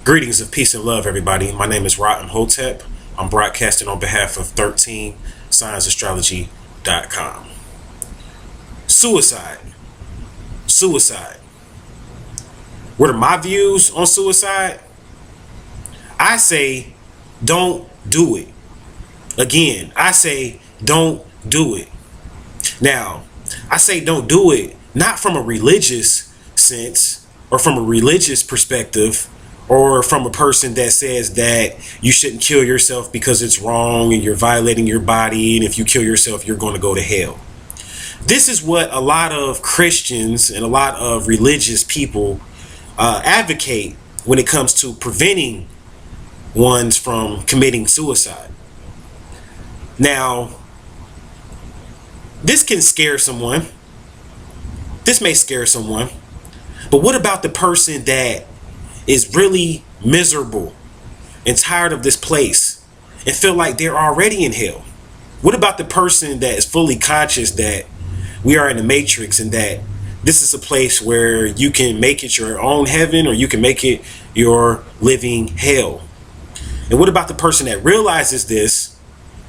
Greetings of peace and love, everybody. My name is Ra Imhotep. I'm broadcasting on behalf of 13scienceastrology.com. Suicide. Suicide. What are my views on suicide? I say don't do it. Again, I say don't do it. Now, I say don't do it not from a religious sense or from a religious perspective, or from a person that says that you shouldn't kill yourself because it's wrong and you're violating your body, and if you kill yourself, you're going to go to hell. This is what a lot of Christians and a lot of religious people advocate when it comes to preventing ones from committing suicide. Now, this can scare someone. This may scare someone. But what about the person that is really miserable and tired of this place and feel like they're already in hell? What about the person that is fully conscious that we are in the matrix and that this is a place where you can make it your own heaven or you can make it your living hell? And what about the person that realizes this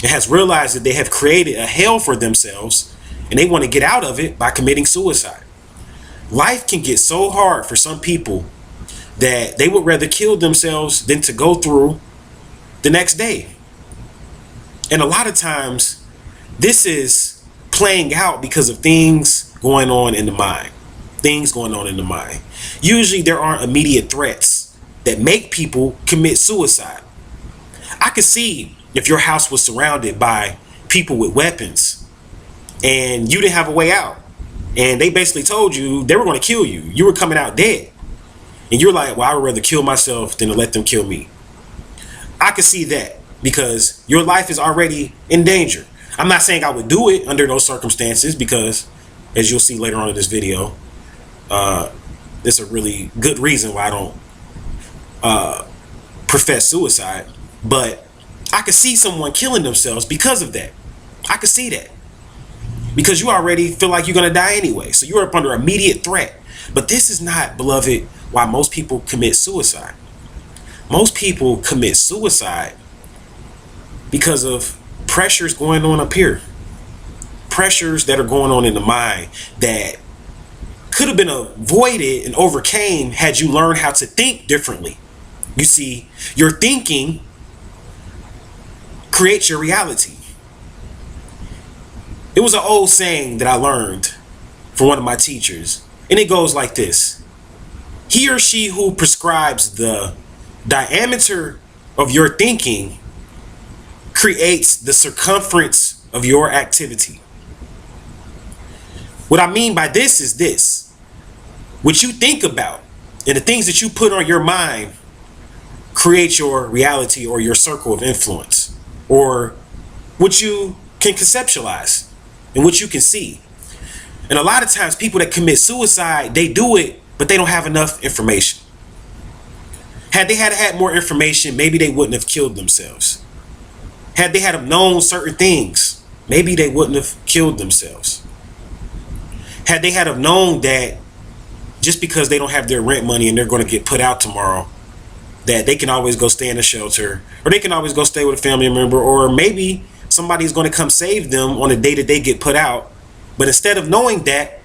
and has realized that they have created a hell for themselves and they want to get out of it by committing suicide? Life can get so hard for some people that they would rather kill themselves than to go through the next day. And a lot of times this is playing out because of things going on in the mind. Things going on in the mind. Usually there aren't immediate threats that make people commit suicide. I could see if your house was surrounded by people with weapons and you didn't have a way out, and they basically told you they were going to kill you. You were coming out dead. And you're like, well, I would rather kill myself than to let them kill me. I could see that because your life is already in danger. I'm not saying I would do it under those circumstances because, as you'll see later on in this video, there's a really good reason why I don't profess suicide. But I could see someone killing themselves because of that. I could see that. Because you already feel like you're going to die anyway. So you're up under immediate threat. But this is not, beloved, why most people commit suicide. Most people commit suicide because of pressures going on up here. Pressures that are going on in the mind that could have been avoided and overcame had you learned how to think differently. You see, your thinking creates your reality. It was an old saying that I learned from one of my teachers, and it goes like this: he or she who prescribes the diameter of your thinking creates the circumference of your activity. What I mean by this is this: what you think about and the things that you put on your mind create your reality or your circle of influence, or what you can conceptualize and what you can see. And a lot of times people that commit suicide, they do it, but they don't have enough information. Had they had more information, maybe they wouldn't have killed themselves. Had they had known certain things, maybe they wouldn't have killed themselves. Had they had known that just because they don't have their rent money and they're going to get put out tomorrow, that they can always go stay in a shelter, or they can always go stay with a family member, or maybe somebody's going to come save them on the day that they get put out. But instead of knowing that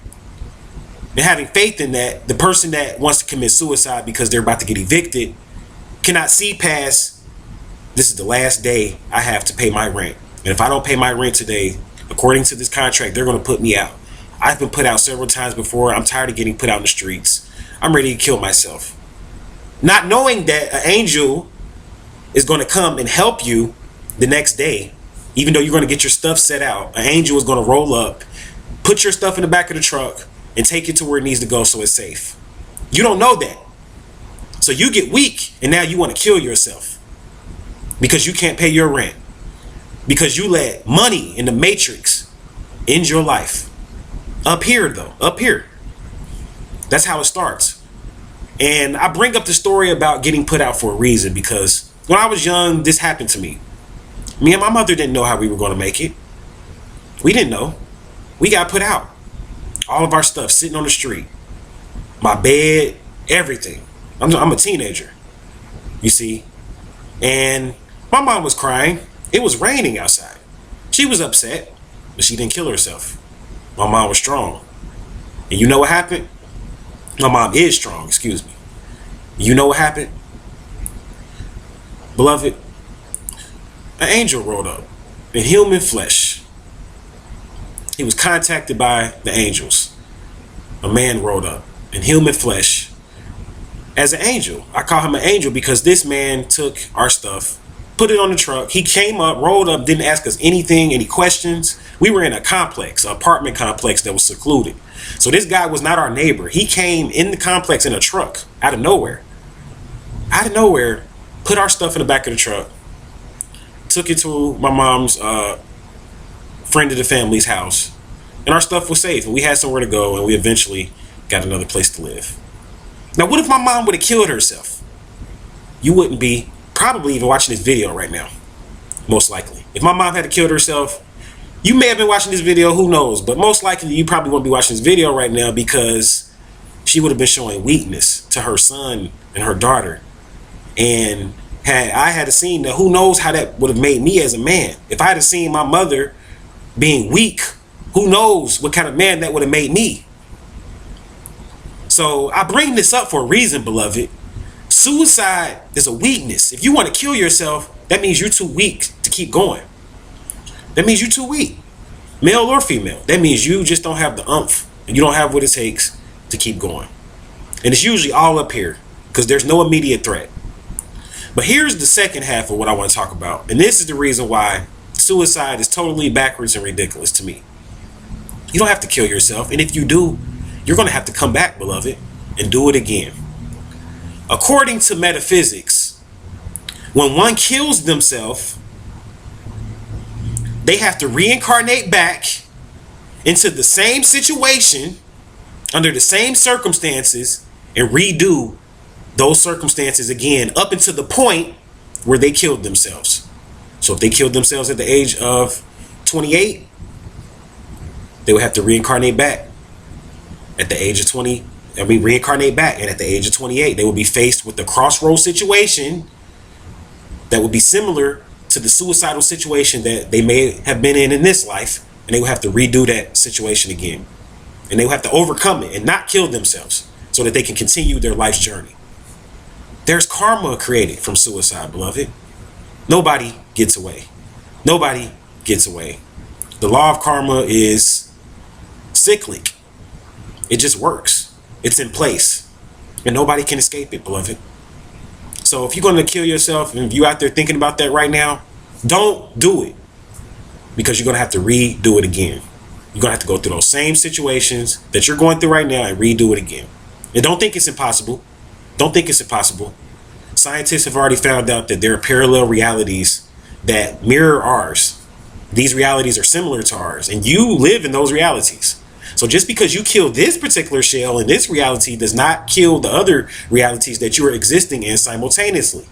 and having faith in that, the person that wants to commit suicide because they're about to get evicted cannot see past, this is the last day I have to pay my rent. And if I don't pay my rent today, according to this contract, they're going to put me out. I've been put out several times before. I'm tired of getting put out in the streets. I'm ready to kill myself. Not knowing that an angel is going to come and help you the next day, even though you're going to get your stuff set out. An angel is going to roll up, put your stuff in the back of the truck, and take it to where it needs to go so it's safe. You don't know that. So you get weak, and now you want to kill yourself because you can't pay your rent, because you let money in the matrix end your life. Up here, though. Up here. That's how it starts. And I bring up the story about getting put out for a reason because when I was young, this happened to me. Me and my mother didn't know how we were going to make it. We didn't know. We got put out. All of our stuff sitting on the street. My bed, everything. I'm a teenager. You see? And my mom was crying. It was raining outside. She was upset, but she didn't kill herself. My mom was strong. And you know what happened? My mom is strong, excuse me. You know what happened? Beloved, an angel rolled up in human flesh. He was contacted by the angels. A man rolled up in human flesh as an angel. I call him an angel because this man took our stuff, put it on the truck. He came up, rolled up, didn't ask us anything, any questions. We were in a complex, an apartment complex that was secluded. So this guy was not our neighbor. He came in the complex in a truck out of nowhere. Out of nowhere, put our stuff in the back of the truck, took it to my mom's friend of the family's house, and our stuff was safe. And we had somewhere to go, and we eventually got another place to live. Now, what if my mom would have killed herself? You wouldn't be probably even watching this video right now, most likely. If my mom had killed herself, you may have been watching this video, who knows? But most likely, you probably won't be watching this video right now because she would have been showing weakness to her son and her daughter. And had I had seen that, who knows how that would have made me as a man. If I had seen my mother being weak, who knows what kind of man that would have made me. So I bring this up for a reason, beloved. Suicide is a weakness. If you want to kill yourself, that means you're too weak to keep going. That means you're too weak, male or female. That means you just don't have the oomph and you don't have what it takes to keep going. And it's usually all up here because there's no immediate threat. But here's the second half of what I want to talk about. And this is the reason why suicide is totally backwards and ridiculous to me. You don't have to kill yourself. And if you do, you're going to have to come back, beloved, and do it again. According to metaphysics, when one kills themselves, they have to reincarnate back into the same situation, under the same circumstances, and redo those circumstances again up until the point where they killed themselves. So if they killed themselves at the age of 28, they would have to reincarnate back at the age of 20. Reincarnate back. And at the age of 28, they will be faced with the crossroads situation that would be similar to the suicidal situation that they may have been in this life. And they will have to redo that situation again. And they will have to overcome it and not kill themselves so that they can continue their life's journey. There's karma created from suicide, beloved. Nobody gets away. Nobody gets away. The law of karma is cyclic. It just works. It's in place. And nobody can escape it, beloved. So if you're going to kill yourself, and if you're out there thinking about that right now, don't do it. Because you're going to have to redo it again. You're going to have to go through those same situations that you're going through right now and redo it again. And don't think it's impossible. Don't think it's impossible. Scientists have already found out that there are parallel realities that mirror ours. These realities are similar to ours, and you live in those realities. So just because you kill this particular shell in this reality does not kill the other realities that you are existing in simultaneously.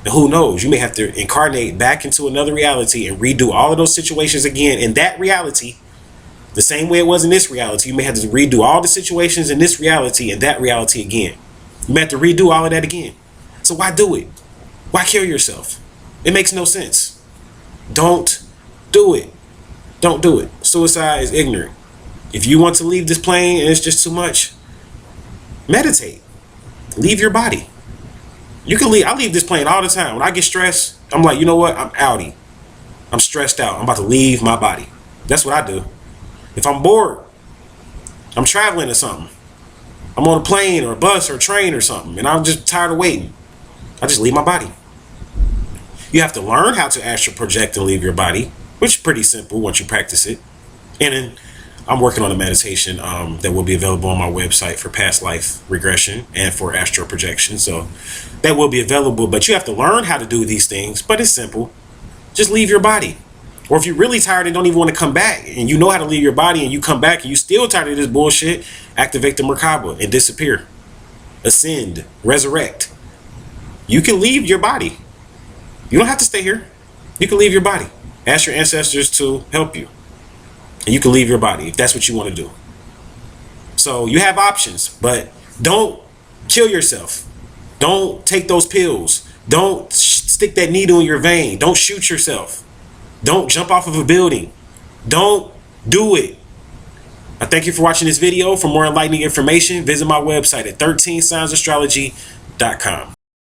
And who knows, you may have to incarnate back into another reality and redo all of those situations again in that reality, the same way it was in this reality. You may have to redo all the situations in this reality and that reality again. You may have to redo all of that again. So why do it? Why kill yourself? It makes no sense. Don't do it. Don't do it. Suicide is ignorant. If you want to leave this plane and it's just too much, meditate. Leave your body. You can leave. I leave this plane all the time. When I get stressed, I'm like, you know what? I'm outie. I'm stressed out. I'm about to leave my body. That's what I do. If I'm bored, I'm traveling or something, I'm on a plane or a bus or a train or something, and I'm just tired of waiting, I just leave my body. You have to learn how to astral project and leave your body, which is pretty simple once you practice it. And then I'm working on a meditation that will be available on my website for past life regression and for astral projection. So that will be available, but you have to learn how to do these things. But it's simple. Just leave your body. Or if you're really tired and don't even want to come back, and you know how to leave your body, and you come back and you still tired of this bullshit, activate the Merkaba and disappear. Ascend. Resurrect. You can leave your body. You don't have to stay here. You can leave your body. Ask your ancestors to help you. And you can leave your body if that's what you want to do. So you have options, but don't kill yourself. Don't take those pills. Don't stick that needle in your vein. Don't shoot yourself. Don't jump off of a building. Don't do it. I thank you for watching this video. For more enlightening information, visit my website at 13signsastrology.com.